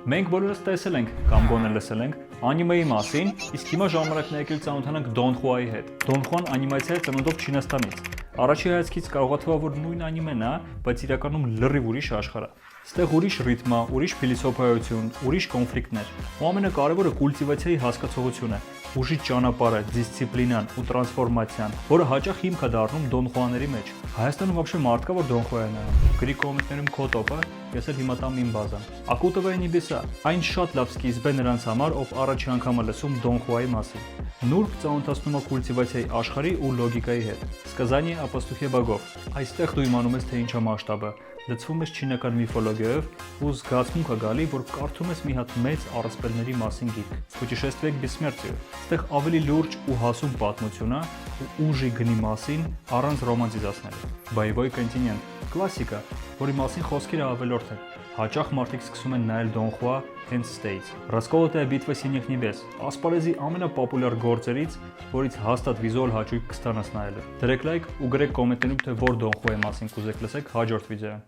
Մենք բոլորս տեսել ենք կամ գոնե լսել ենք անիմեի մասին, իսկ հիմա ժամանակն է եկել ծանոթանանք Դոն Խուայի հետ։ Դոն Խուան անիմացիա է ծնունդով Չինաստանից։ Առաջի հայացքից կարող է թվալ, որ նույն անիմեն է, բայց իրականում լրիվ ուրիշ աշխարհ է։ Ստեղ ուրիշ ռիթմ է, ուրիշ փիլիսոփայություն, ուրիշ կոնֆլիկտներ։ Ու ամենակարևորը կուլտիվացիայի հասկացողությունը, ուժի ճանապարհը, դիսցիպլինան ու տրանսֆորմացիան, որը հաճախ հիմք է դառնում Դոն Խուաների մեջ։ Հայաստանում вообще մարդ կա, որ Դոն Խուան է։ Գրի կոմենտներում քո տոպը, ես էլ հիմա տամ իմ բազան։ Ակուտովայի նիդիսա, այն շատ լավ սկիզբ է նրանց համար, ով առաջի անգամ է լսում Դոն Խուայի մասին։ Նուրբ ծանոթացնում է կուլտիվացիայի աշխարհի ու լոգիկայի հետ։ Սկզանի ապաստուխե բագով։ Այստեղ դու իմանում ես, թե ինչ է մասշտաբը, լցվում ես չինական միֆոլոգիայով ու զգացմունք է գալի, որ կարդում ես մի հատ մեծ առասպելների մասին գիրք։ Путешествие к бессмертию։ Այստեղ ավելի լուրջ ու հասուն պատմություն է ու ուժի գնի մասին առանց ռոմանտիզացնելու։ Боевой континент, կլասիկա, որի մասին խոսքերը ավելորդ են։ Հաճախ մարդիկ սկսում են նայել Դոն Խուա հենց ստեյից։ Расколотая битва синих небес, ասպարեզի ամենապոպուլյար գործերից, որից հաստատ վիզուալ հաճույք կստանաս նայելը։ Դրեք լայք ու գրեք կոմենտներում, թե որ Դոն Խուայի մասին կուզեք լսեք հաջորդ վիդեոյում։